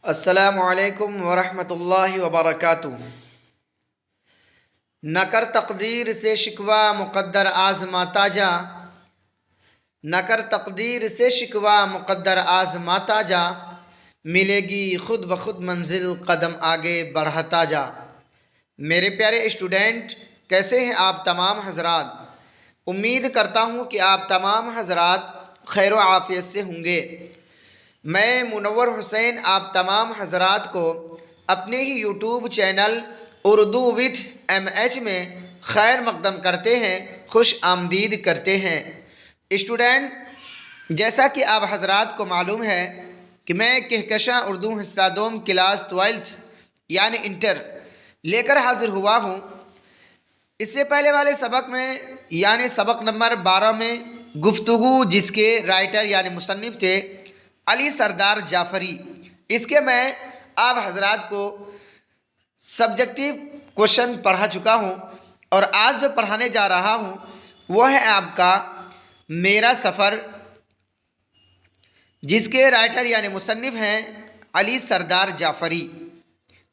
السلام علیکم ورحمۃ اللہ وبرکاتہ۔ نہ کر تقدیر سے شکوہ مقدر آزماتا جا، نہ کر تقدیر سے شکوہ مقدر آزماتا جا، ملے گی خود بخود منزل قدم آگے بڑھاتا جا۔ میرے پیارے اسٹوڈنٹ، کیسے ہیں آپ تمام حضرات؟ امید کرتا ہوں کہ آپ تمام حضرات خیر و عافیت سے ہوں گے۔ میں منور حسین آپ تمام حضرات کو اپنے ہی YouTube channel Urdu with M H میں خیر مقدم کرتے ہیں، خوش آمدید کرتے ہیں۔ اسٹوڈنٹ، جیسا کہ آپ حضرات کو معلوم ہے کہ میں کہکشاں اردو حصہ دوم کلاس 12 یعنی انٹر لے کر حاضر ہوا ہوں۔ اس سے پہلے والے سبق میں یعنی سبق نمبر 12 میں گفتگو جس کے رائٹر یعنی مصنف تھے علی سردار جعفری، اس کے میں آپ حضرات کو سبجیکٹیو کوشچن پڑھا چکا ہوں، اور آج جو پڑھانے جا رہا ہوں وہ ہے آپ کا میرا سفر، جس کے رائٹر یعنی مصنف ہیں علی سردار جعفری۔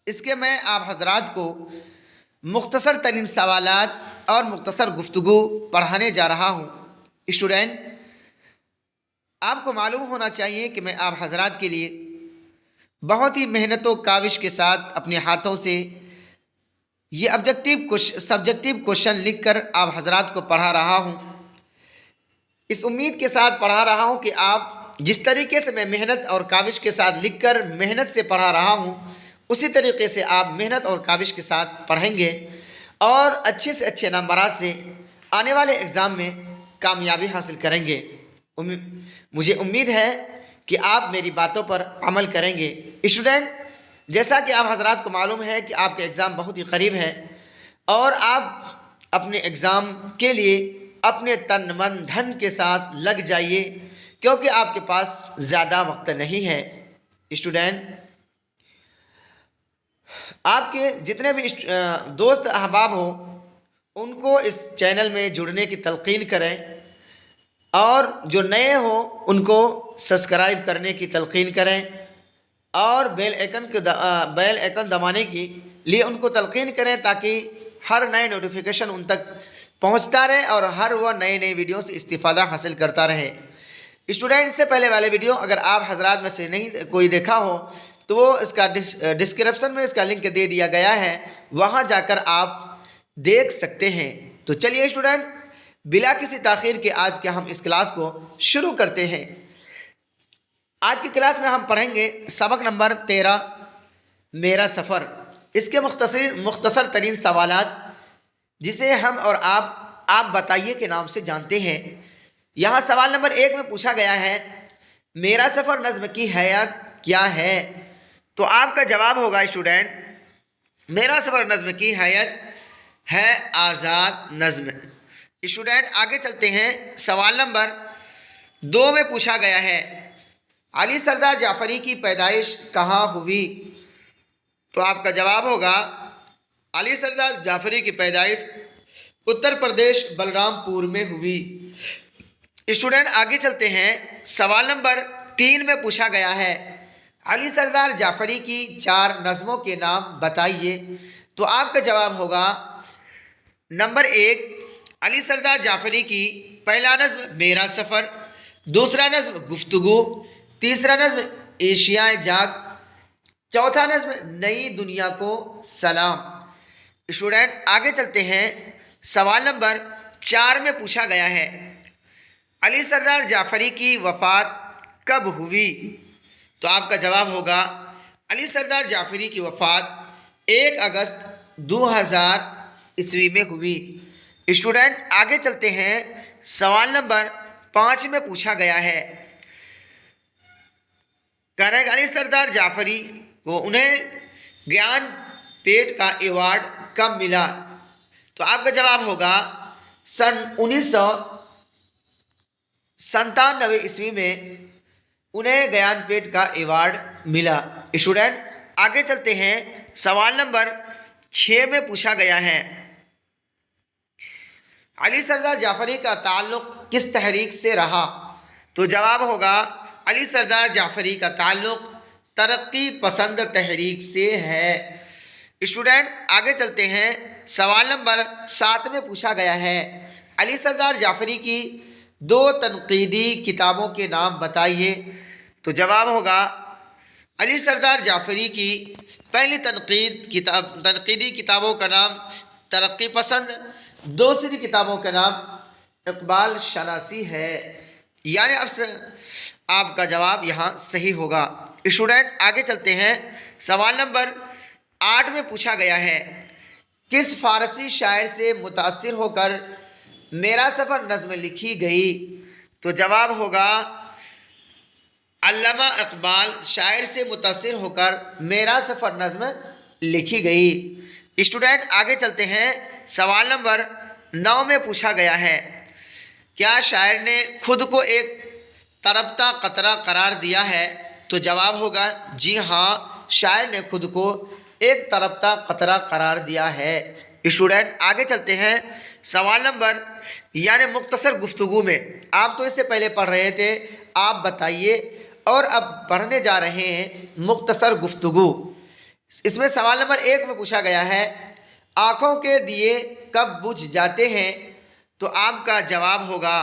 اس کے میں آپ حضرات کو مختصر ترین سوالات اور مختصر گفتگو پڑھانے جا رہا ہوں۔ اسٹوڈنٹ، آپ کو معلوم ہونا چاہیے کہ میں آپ حضرات کے لیے بہت ہی محنت و کاوش کے ساتھ اپنے ہاتھوں سے یہ سبجیکٹیو کوشچن لکھ کر آپ حضرات کو پڑھا رہا ہوں۔ اس امید کے ساتھ پڑھا رہا ہوں کہ آپ جس طریقے سے میں محنت اور کاوش کے ساتھ لکھ کر محنت سے پڑھا رہا ہوں، اسی طریقے سے آپ محنت اور کاوش کے ساتھ پڑھیں گے اور اچھے سے اچھے نمبرات سے آنے والے ایگزام میں کامیابی حاصل کریں گے۔ مجھے امید ہے کہ آپ میری باتوں پر عمل کریں گے۔ اسٹوڈنٹ، جیسا کہ آپ حضرات کو معلوم ہے کہ آپ کا ایگزام بہت ہی قریب ہے، اور آپ اپنے ایگزام کے لیے اپنے تن من دھن کے ساتھ لگ جائیے، کیونکہ آپ کے پاس زیادہ وقت نہیں ہے۔ اسٹوڈنٹ، آپ کے جتنے بھی دوست احباب ہو ان کو اس چینل میں جڑنے کی تلقین کریں، اور جو نئے ہوں ان کو سبسکرائب کرنے کی تلقین کریں، اور بیل آئکن دبانے کے لیے ان کو تلقین کریں، تاکہ ہر نئے نوٹیفیکیشن ان تک پہنچتا رہے اور ہر وہ نئے ویڈیو سے استفادہ حاصل کرتا رہے۔ اسٹوڈنٹ، اس سے پہلے والے ویڈیو اگر آپ حضرات میں سے نہیں کوئی دیکھا ہو تو وہ اس کا ڈسکرپشن میں اس کا لنک دے دیا گیا ہے، وہاں جا کر آپ دیکھ سکتے ہیں۔ تو چلیے اسٹوڈنٹ، بلا کسی تاخیر کے آج کے ہم اس کلاس کو شروع کرتے ہیں۔ آج کی کلاس میں ہم پڑھیں گے سبق نمبر 13 میرا سفر، اس کے مختصر ترین سوالات، جسے ہم اور آپ بتائیے کے نام سے جانتے ہیں۔ یہاں سوال نمبر 1 میں پوچھا گیا ہے میرا سفر نظم کی حیات کیا ہے؟ تو آپ کا جواب ہوگا اسٹوڈنٹ، میرا سفر نظم کی حیات ہے آزاد نظم۔ اسٹوڈنٹ، آگے چلتے ہیں۔ سوال نمبر 2 میں پوچھا گیا ہے علی سردار جعفری کی پیدائش کہاں ہوئی؟ تو آپ کا جواب ہوگا علی سردار جعفری کی پیدائش اتر پردیش بلرام پور میں ہوئی۔ اسٹوڈنٹ، آگے چلتے ہیں۔ سوال نمبر 3 میں پوچھا گیا ہے علی سردار جعفری کی 4 نظموں کے نام بتائیے۔ تو آپ کا جواب ہوگا نمبر 1 علی سردار جعفری کی پہلا نظم میرا سفر، دوسرا نظم گفتگو، تیسرا نظم ایشیائے جاگ، چوتھا نظم نئی دنیا کو سلام۔ اسٹوڈنٹ، آگے چلتے ہیں۔ سوال نمبر 4 میں پوچھا گیا ہے علی سردار جعفری کی وفات کب ہوئی؟ تو آپ کا جواب ہوگا علی سردار جعفری کی وفات 1 اگست 2000 عیسوی میں ہوئی۔ اسٹوڈنٹ، آگے چلتے ہیں۔ سوال نمبر 5 میں پوچھا گیا ہے علی سردار جعفری کو انہیں گیان پیٹ کا ایوارڈ کب ملا؟ تو آپ کا جواب ہوگا سن 1997 عیسوی میں انہیں گیان پیٹ کا ایوارڈ ملا۔ اسٹوڈنٹ، آگے چلتے ہیں۔ سوال نمبر 6 میں پوچھا گیا ہے علی سردار جعفری کا تعلق کس تحریک سے رہا؟ تو جواب ہوگا علی سردار جعفری کا تعلق ترقی پسند تحریک سے ہے۔ اسٹوڈنٹ آگے چلتے ہیں، سوال نمبر 7 میں پوچھا گیا ہے علی سردار جعفری کی 2 تنقیدی کتابوں کے نام بتائیے۔ تو جواب ہوگا علی سردار جعفری کی پہلی تنقیدی کتابوں کا نام ترقی پسند، دوسری کتابوں کا نام اقبال شناسی ہے، یعنی اب سے آپ کا جواب یہاں صحیح ہوگا۔ اسٹوڈنٹ آگے چلتے ہیں، سوال نمبر 8 میں پوچھا گیا ہے کس فارسی شاعر سے متاثر ہو کر میرا سفر نظم لکھی گئی؟ تو جواب ہوگا علامہ اقبال شاعر سے متاثر ہو کر میرا سفر نظم لکھی گئی۔ اسٹوڈنٹ آگے چلتے ہیں، سوال نمبر 9 میں پوچھا گیا ہے کیا شاعر نے خود کو ایک تربتا قطرہ قرار دیا ہے؟ تو جواب ہوگا جی ہاں، شاعر نے خود کو ایک تربتا قطرہ قرار دیا ہے۔ اسٹوڈنٹ آگے چلتے ہیں، سوال نمبر یعنی مختصر گفتگو میں آپ تو اس سے پہلے پڑھ رہے تھے، آپ بتائیے، اور اب پڑھنے جا رہے ہیں مختصر گفتگو۔ اس میں سوال نمبر 1 میں پوچھا گیا ہے آنکھوں کے دیے کب بجھ جاتے ہیں؟ تو آپ کا جواب ہوگا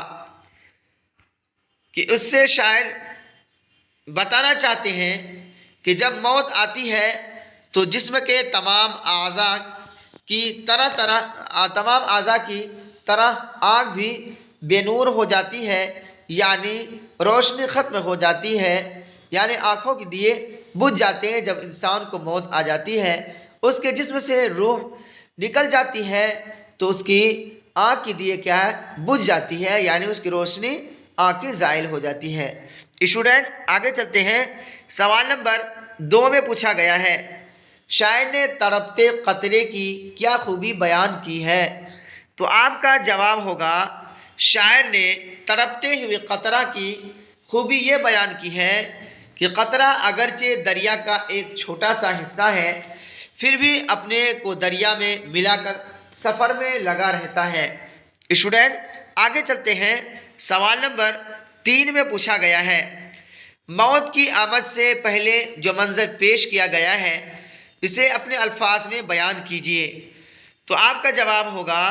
کہ اس سے شاعر بتانا چاہتے ہیں کہ جب موت آتی ہے تو جسم کے تمام اعضاء کی طرح آنکھ بھی بے نور ہو جاتی ہے، یعنی روشنی ختم ہو جاتی ہے، یعنی آنکھوں کے دیے بجھ جاتے ہیں۔ جب انسان کو موت آ جاتی ہے، اس کے جسم سے روح نکل جاتی ہے تو اس کی آنکھ کی دیے کیا ہے؟ بجھ جاتی ہے، یعنی اس کی روشنی آنکھ کی زائل ہو جاتی ہے۔ اسٹوڈنٹ آگے چلتے ہیں، سوال نمبر 2 میں پوچھا گیا ہے شاعر نے تڑپتے قطرے کی کیا خوبی بیان کی ہے؟ تو آپ کا جواب ہوگا شاعر نے تڑپتے ہوئے قطرہ کی خوبی یہ بیان کی ہے کہ قطرہ اگرچہ دریا کا ایک چھوٹا سا حصہ ہے، پھر بھی اپنے کو دریا میں ملا کر سفر میں لگا رہتا ہے۔ اسٹوڈنٹ آگے چلتے ہیں، سوال نمبر 3 میں پوچھا گیا ہے موت کی آمد سے پہلے جو منظر پیش کیا گیا ہے اسے اپنے الفاظ میں بیان کیجیے۔ تو آپ کا جواب ہوگا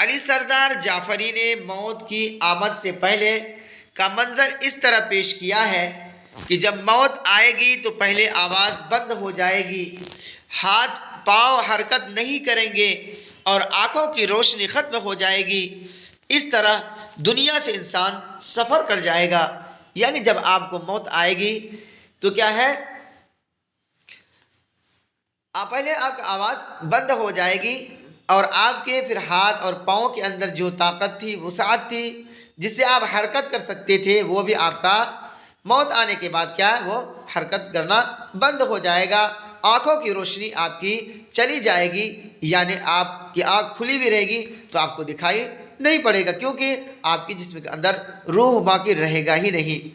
علی سردار جعفری نے موت کی آمد سے پہلے کا منظر اس طرح پیش کیا ہے کہ جب موت آئے گی تو پہلے آواز بند ہو جائے گی، ہاتھ پاؤں حرکت نہیں کریں گے اور آنکھوں کی روشنی ختم ہو جائے گی۔ اس طرح دنیا سے انسان سفر کر جائے گا، یعنی جب آپ کو موت آئے گی تو کیا ہے، پہلے آپ کی آواز بند ہو جائے گی اور آپ کے پھر ہاتھ اور پاؤں کے اندر جو طاقت تھی، وسعت تھی، جس سے آپ حرکت کر سکتے تھے، وہ بھی آپ کا موت آنے کے بعد کیا ہے، وہ حرکت کرنا بند ہو جائے گا۔ آنکھوں کی روشنی آپ کی چلی جائے گی، یعنی آپ کی آنکھ کھلی بھی رہے گی تو آپ کو دکھائی نہیں پڑے گا، کیونکہ آپ کی جسم کے اندر روح باقی رہے گا ہی نہیں۔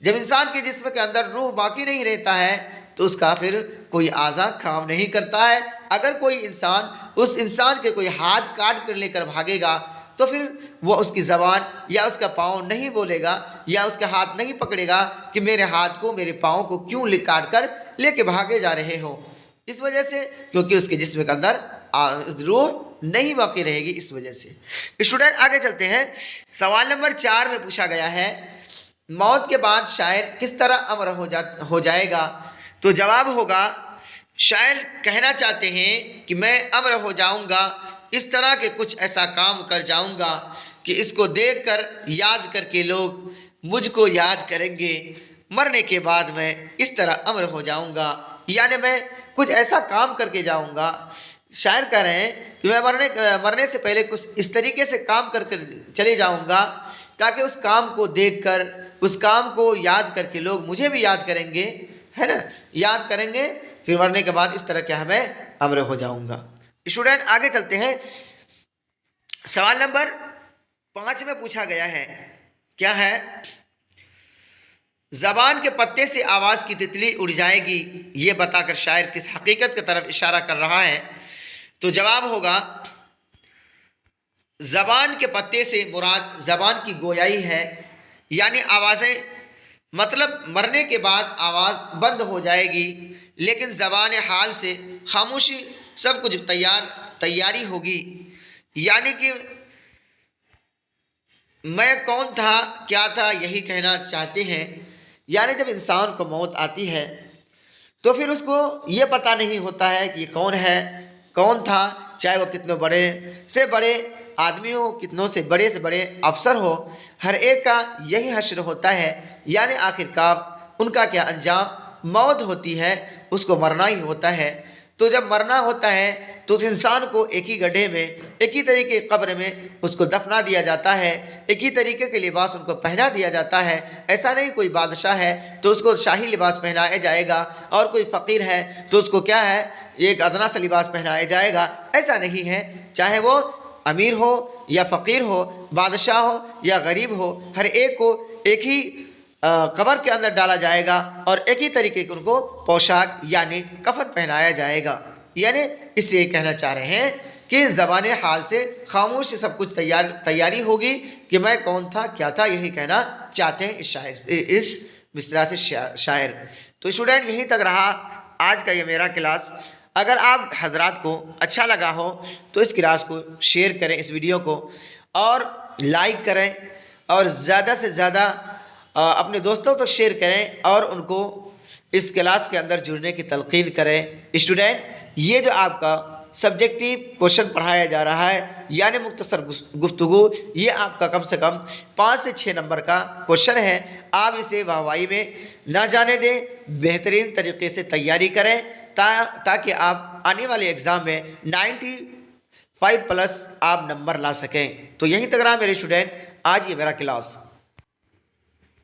جب انسان کے جسم کے اندر روح باقی نہیں رہتا ہے تو اس کا پھر کوئی اعضا کام نہیں کرتا ہے۔ اگر کوئی انسان اس انسان کے کوئی ہاتھ کاٹ کر لے کر بھاگے گا تو پھر وہ اس کی زبان یا اس کا پاؤں نہیں بولے گا یا اس کے ہاتھ نہیں پکڑے گا کہ میرے ہاتھ کو میرے پاؤں کو کیوں کاٹ کر لے کے بھاگے جا رہے ہو، اس وجہ سے کیونکہ اس کے جسم کے اندر روح نہیں باقی رہے گی، اس وجہ سے۔ اسٹوڈنٹ آگے چلتے ہیں، سوال نمبر 4 میں پوچھا گیا ہے موت کے بعد شاعر کس طرح امر ہو جائے گا؟ تو جواب ہوگا شاعر کہنا چاہتے ہیں کہ میں امر ہو جاؤں گا، اس طرح کے کچھ ایسا کام کر جاؤں گا کہ اس کو دیکھ کر یاد کر کے لوگ مجھ کو یاد کریں گے، مرنے کے بعد میں اس طرح امر ہو جاؤں گا، یعنی میں کچھ ایسا کام کر کے جاؤں گا۔ شاعر کہہ رہے ہیں کہ میں مرنے سے پہلے کچھ اس طریقے سے کام کر کے چلے جاؤں گا تاکہ اس کام کو دیکھ کر، اس کام کو یاد کر کے لوگ مجھے بھی یاد کریں گے، ہے نا، یاد کریں گے، پھر مرنے کے بعد اس طرح کیا میں امر ہو جاؤں گا۔ اسٹوڈنٹ آگے چلتے ہیں، سوال نمبر 5 میں پوچھا گیا ہے کیا ہے زبان کے پتے سے آواز کی تتلی اڑ جائے گی، یہ بتا کر شاعر کس حقیقت کی طرف اشارہ کر رہا ہے؟ تو جواب ہوگا زبان کے پتے سے مراد زبان کی گویائی ہے، یعنی آوازیں مطلب مرنے کے بعد آواز بند ہو جائے گی، لیکن زبان حال سے خاموشی سب کچھ تیاری ہوگی، یعنی کہ میں کون تھا کیا تھا یہی کہنا چاہتے ہیں۔ یعنی جب انسان کو موت آتی ہے تو پھر اس کو یہ پتہ نہیں ہوتا ہے کہ یہ کون ہے، کون تھا، چاہے وہ کتنے بڑے سے بڑے آدمی ہو، کتنوں سے بڑے افسر ہو، ہر ایک کا یہی حشر ہوتا ہے، یعنی آخر کار ان کا کیا انجام، موت ہوتی ہے، اس کو مرنا ہی ہوتا ہے۔ تو جب مرنا ہوتا ہے تو اس انسان کو ایک ہی گڈھے میں، ایک ہی طریقے کی قبر میں اس کو دفنا دیا جاتا ہے، ایک ہی طریقے کے لباس ان کو پہنا دیا جاتا ہے۔ ایسا نہیں کوئی بادشاہ ہے تو اس کو شاہی لباس پہنایا جائے گا، اور کوئی فقیر ہے تو اس کو کیا ہے ایک ادنا سا لباس پہنایا جائے گا، ایسا نہیں ہے۔ چاہے وہ امیر ہو یا فقیر ہو، بادشاہ ہو یا غریب ہو، ہر ایک کو ایک ہی قبر کے اندر ڈالا جائے گا، اور ایک ہی طریقے کے ان کو پوشاک یعنی کفن پہنایا جائے گا۔ یعنی اس سے یہ کہنا چاہ رہے ہیں کہ زبان حال سے خاموش سب کچھ تیاری ہوگی کہ میں کون تھا کیا تھا، یہی کہنا چاہتے ہیں اس مصرع سے شاعر۔ تو اسٹوڈنٹ یہیں تک رہا آج کا یہ میرا کلاس۔ اگر آپ حضرات کو اچھا لگا ہو تو اس کلاس کو شیئر کریں، اس ویڈیو کو، اور لائک کریں، اور زیادہ سے زیادہ اپنے دوستوں تک شیئر کریں، اور ان کو اس کلاس کے اندر جڑنے کی تلقین کریں۔ اسٹوڈنٹ یہ جو آپ کا سبجیکٹیو کوشچن پڑھایا جا رہا ہے یعنی مختصر گفتگو، یہ آپ کا کم سے کم 5 سے 6 نمبر کا کوشچن ہے۔ آپ اسے واہوائی میں نہ جانے دیں، بہترین طریقے سے تیاری کریں تاکہ آپ آنے والے ایگزام میں 95+ آپ نمبر لا سکیں۔ تو یہیں تک رہا میرے اسٹوڈنٹ آج یہ میرا کلاس۔